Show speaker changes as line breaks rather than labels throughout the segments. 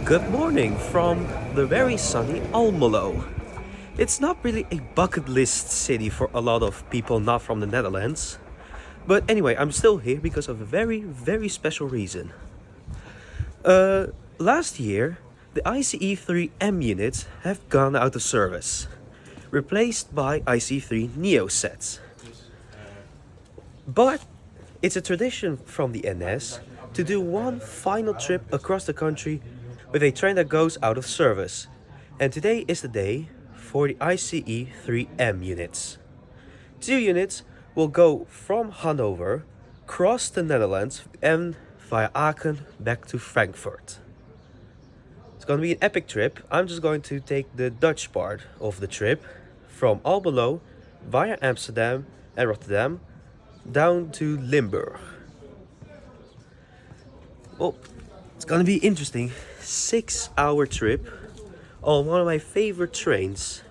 Good morning from the very sunny Almelo. It's not really a bucket list city for a lot of people not from the Netherlands. But anyway, I'm still here because of a very special reason. Last year, the ICE3M units have gone out of service, replaced by ICE3 Neo sets. But it's a tradition from the NS to do one final trip across the country with a train that goes out of service. And today is the day for the ICE3M units. 2 units will go from Hanover, cross the Netherlands, and via Aachen back to Frankfurt. It's going to be an epic trip. I'm just going to take the Dutch part of the trip from Almelo via Amsterdam and Rotterdam down to Limburg. Well, it's gonna be interesting. 6-hour trip on one of my favorite trains.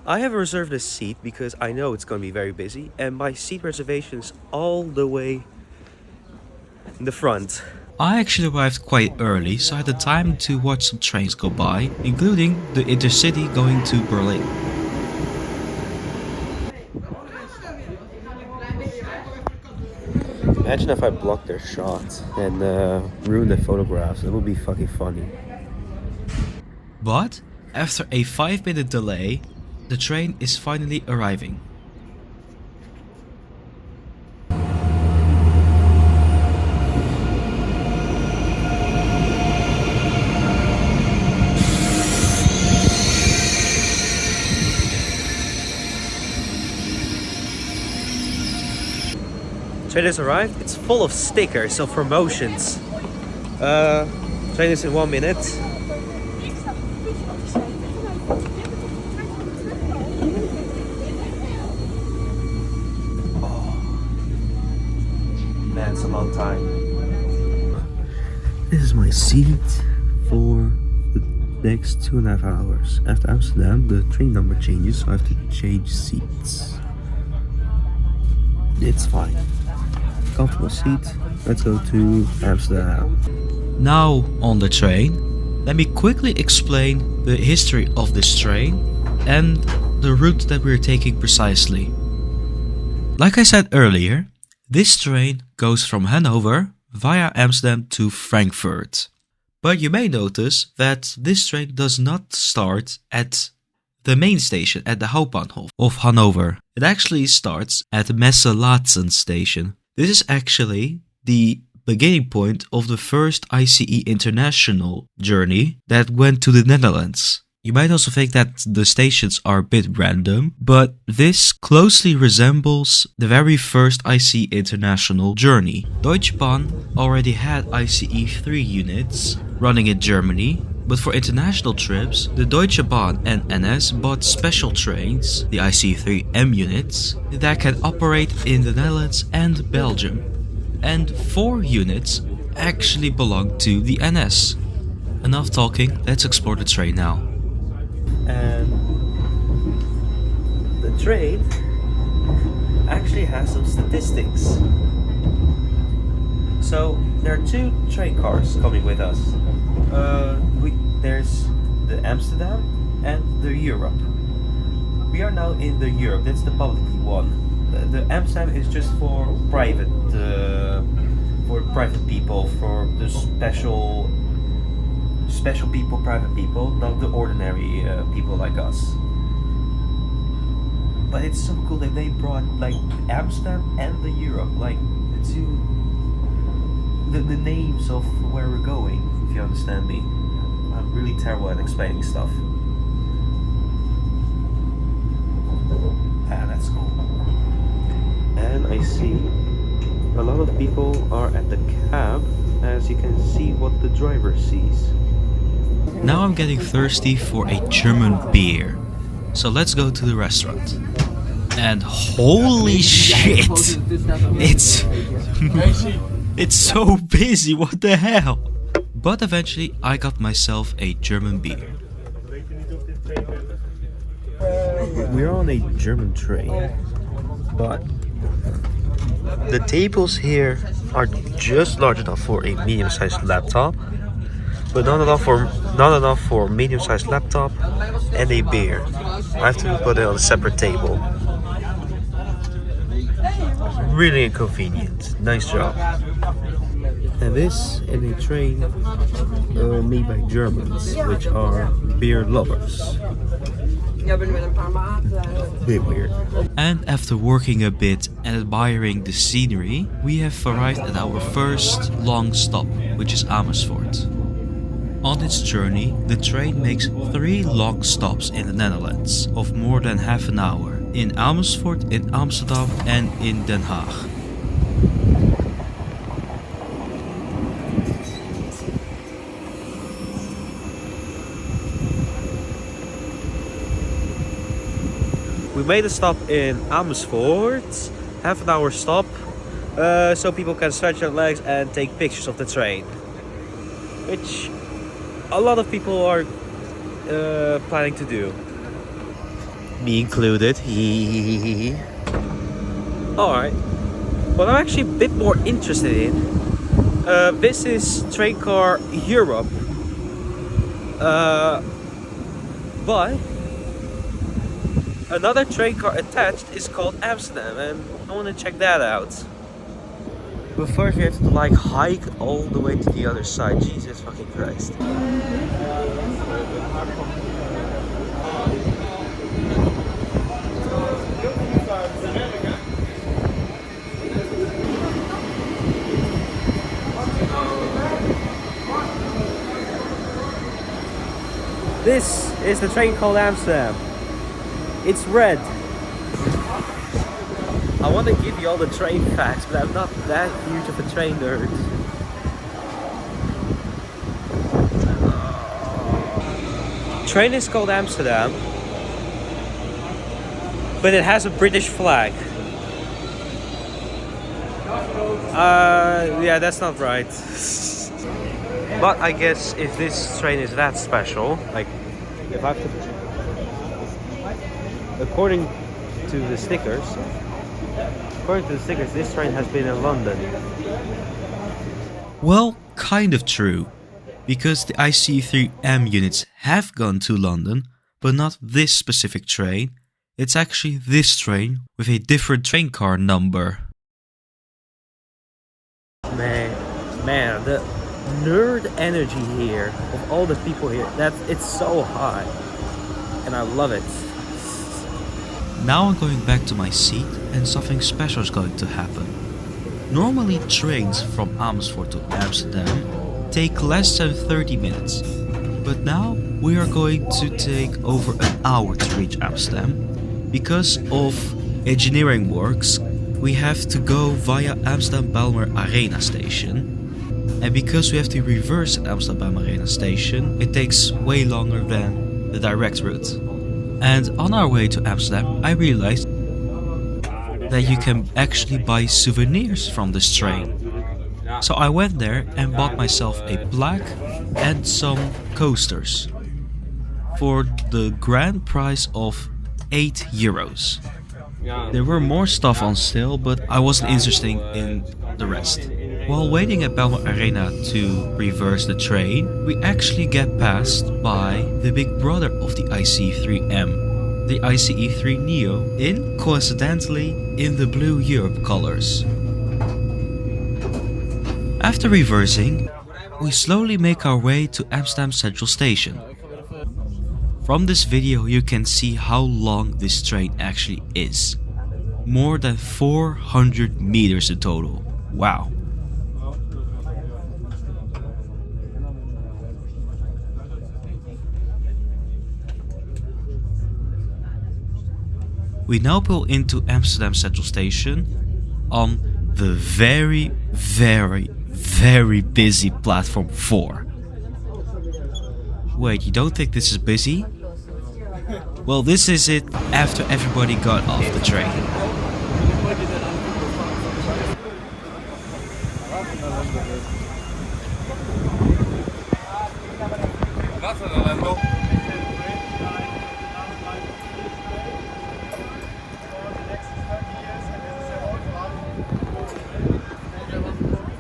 I have reserved a seat because I know it's gonna be very busy, and my seat reservation is all the way in the front.
I actually arrived quite early, so I had the time to watch some trains go by, including the intercity going to Berlin.
Imagine if I blocked their shot and ruined the photographs. It would be fucking funny.
But after a 5-minute delay, the train is finally arriving.
Train has arrived. It's full of stickers of promotions. Train is in 1 minute. Oh, man, it's a long time. This is my seat for the next 2.5 hours. After Amsterdam, the train number changes, so I have to change seats. It's fine. Comfortable seat. Let's go to Amsterdam.
Now on the train, let me quickly explain the history of this train and the route that we're taking precisely. Like I said earlier, this train goes from Hanover via Amsterdam to Frankfurt. But you may notice that this train does not start at the main station at the Hauptbahnhof of Hanover. It actually starts at the Messe-Laatzen station. This is actually the beginning point of the first ICE International journey that went to the Netherlands. You might also think that the stations are a bit random, but this closely resembles the very first ICE International journey. Deutsche Bahn already had ICE3 units running in Germany, but for international trips, the Deutsche Bahn and NS bought special trains, the ICE3M units, that can operate in the Netherlands and Belgium. And 4 units actually belong to the NS. Enough talking, let's explore the train now.
And the train actually has some statistics. So there are 2 train cars coming with us. There's the Amsterdam and the Europe. We are now in the Europe. That's the public one. The Amsterdam is just for private people, for the special people, private people, not the ordinary people like us. But it's so cool that they brought like Amsterdam and the Europe, like the names of where we're going, if you understand me. I'm really terrible at explaining stuff. Ah, that's cool. And I see a lot of people are at the cab, as you can see what the driver sees.
Now I'm getting thirsty for a German beer. So let's go to the restaurant. And holy shit! It's so busy, what the hell? But eventually I got myself a German beer.
We're on a German train, but the tables here are just large enough for a medium-sized laptop, but not enough for medium-sized laptop and a beer. I have to put it on a separate table. Really inconvenient. Nice job. And this in a train made by Germans, which are beer lovers. Bit weird.
And after working a bit and admiring the scenery, we have arrived at our first long stop, which is Amersfoort. On its journey, the train makes 3 long stops in the Netherlands of more than half an hour, in Amersfoort, in Amsterdam and in Den Haag.
We made a stop in Amersfoort, half an hour stop, so people can stretch their legs and take pictures of the train, which a lot of people are planning to do. Me included. Alright, what I'm actually a bit more interested in, this is train car Europe, but another train car attached is called Amsterdam, and I want to check that out. But first we have to like hike all the way to the other side. Jesus fucking Christ. This is the train called Amsterdam. It's red. I want to give you all the train facts, but I'm not that huge of a train nerd. Train is called Amsterdam, but it has a British flag. Yeah, that's not right. But I guess if this train is that special, like, if I have to, according to the stickers, this train has been in London.
Well, kind of true, because the ICE3M units have gone to London, but not this specific train. It's actually this train with a different train car number.
Man, the nerd energy here of all the people here, it's so high, and I love it.
Now I'm going back to my seat and something special is going to happen. Normally trains from Amersfoort to Amsterdam take less than 30 minutes, but now we are going to take over an hour to reach Amsterdam. Because of engineering works, we have to go via Amsterdam Baureihe station. And because we have to reverse at Amsterdam Baureihe station, it takes way longer than the direct route. And on our way to Amsterdam, I realized that you can actually buy souvenirs from this train. So I went there and bought myself a plaque and some coasters for the grand price of €8. There were more stuff on sale, but I wasn't interested in the rest. While waiting at Baureihe to reverse the train, we actually get passed by the big brother of the ICE3M, the ICE3 Neo, coincidentally in the blue Europe colors. After reversing, we slowly make our way to Amsterdam Central Station. From this video you can see how long this train actually is. More than 400 meters in total. Wow. We now pull into Amsterdam Central Station on the very busy platform 4. Wait, you don't think this is busy? Well, this is it after everybody got off the train.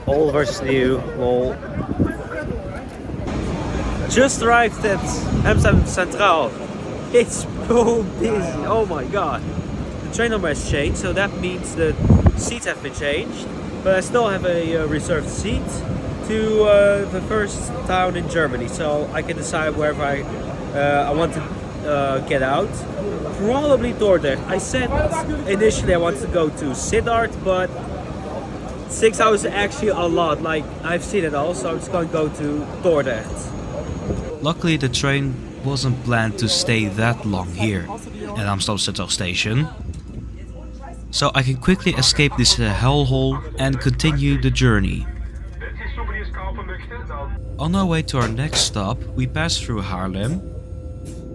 Old versus new, lol. just arrived at Amsterdam Centraal. It's so busy, oh my god. The train number has changed, so that means the seats have been changed. But I still have a reserved seat to the first town in Germany, so I can decide wherever I want to get out. Probably Dordrecht. I said initially I wanted to go to Sittard, but 6 hours is actually a lot. Like, I've seen it all, so I'm just going to go to Dordrecht.
Luckily, the train wasn't planned to stay that long here at Amsterdam Central Station, so I can quickly escape this hellhole and continue the journey. On our way to our next stop, we pass through Haarlem,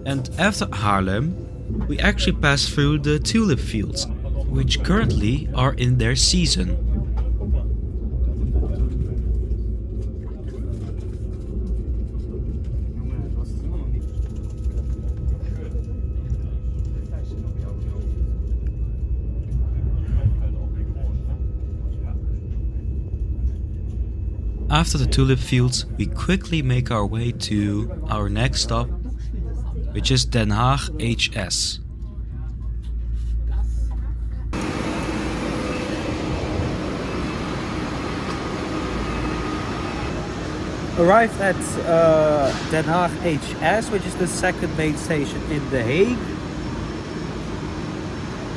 and after Haarlem, we actually pass through the tulip fields, which currently are in their season. After the tulip fields, we quickly make our way to our next stop, which is Den Haag HS.
Arrived at Den Haag HS, which is the second main station in The Hague.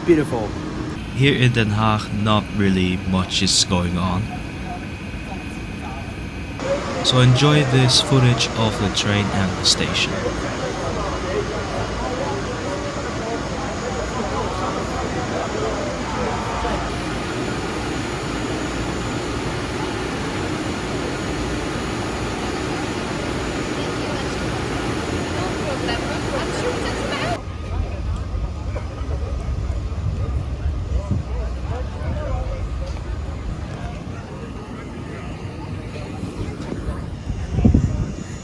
Beautiful.
Here in Den Haag, not really much is going on. So enjoy this footage of the train and the station.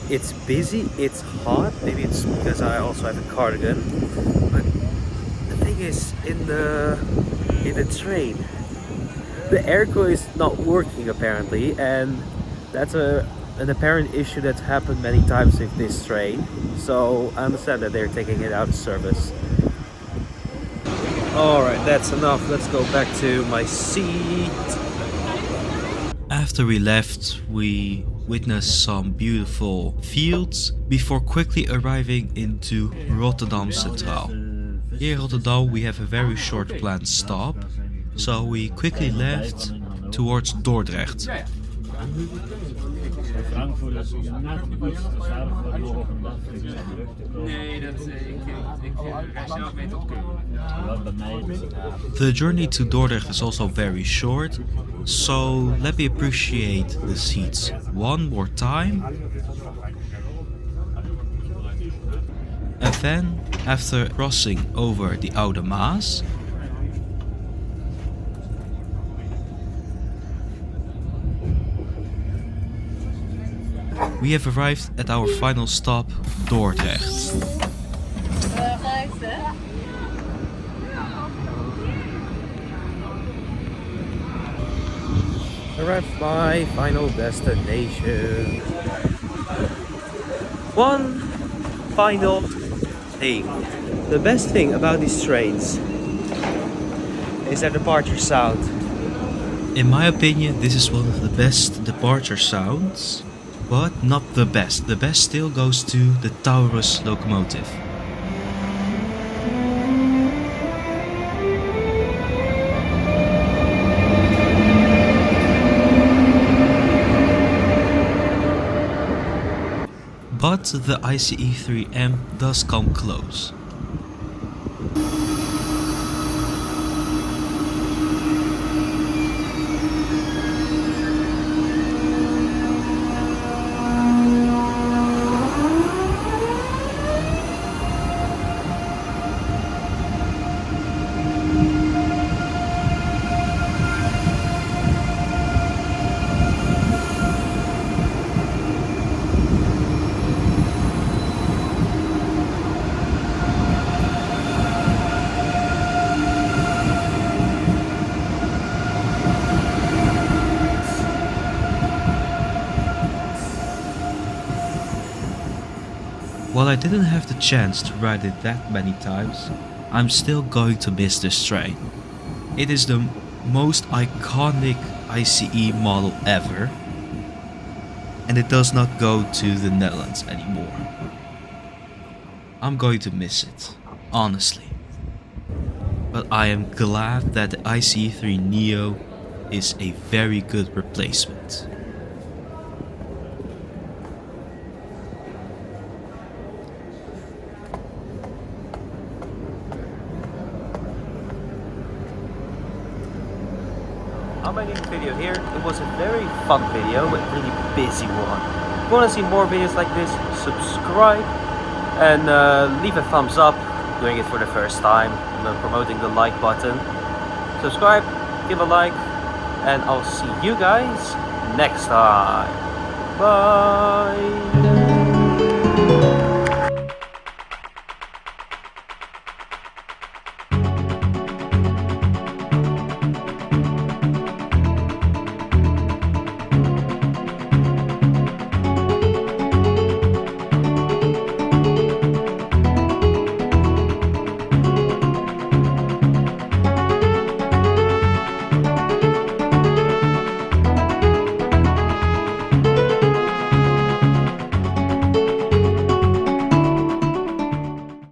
It's busy, it's hot, maybe it's because I also have a cardigan, but the thing is, in the train, the airco is not working apparently, and that's an apparent issue that's happened many times with this train, so I understand that they're taking it out of service. Alright, that's enough, let's go back to my seat.
After we left, we witnessed some beautiful fields before quickly arriving into Rotterdam Centraal. Here in Rotterdam we have a very short planned stop, so we quickly left towards Dordrecht. The journey to Dordrecht is also very short, so let me appreciate the seats one more time. And then, after crossing over the Oude Maas, we have arrived at our final stop, Dordrecht.
Arrived my final destination. One final thing. The best thing about these trains is their departure sound.
In my opinion, this is one of the best departure sounds, but not the best. The best still goes to the Taurus locomotive. But the ICE 3M does come close. while I didn't have the chance to ride it that many times, I'm still going to miss this train. It is the most iconic ICE model ever, and it does not go to the Netherlands anymore. I'm going to miss it, honestly. But I am glad that the ICE3 Neo is a very good replacement.
I'm ending the video here. It was a very fun video, but really busy one. If you want to see more videos like this, subscribe and leave a thumbs up. Doing it for the first time, I'm promoting the like button. Subscribe, give a like, and I'll see you guys next time. Bye!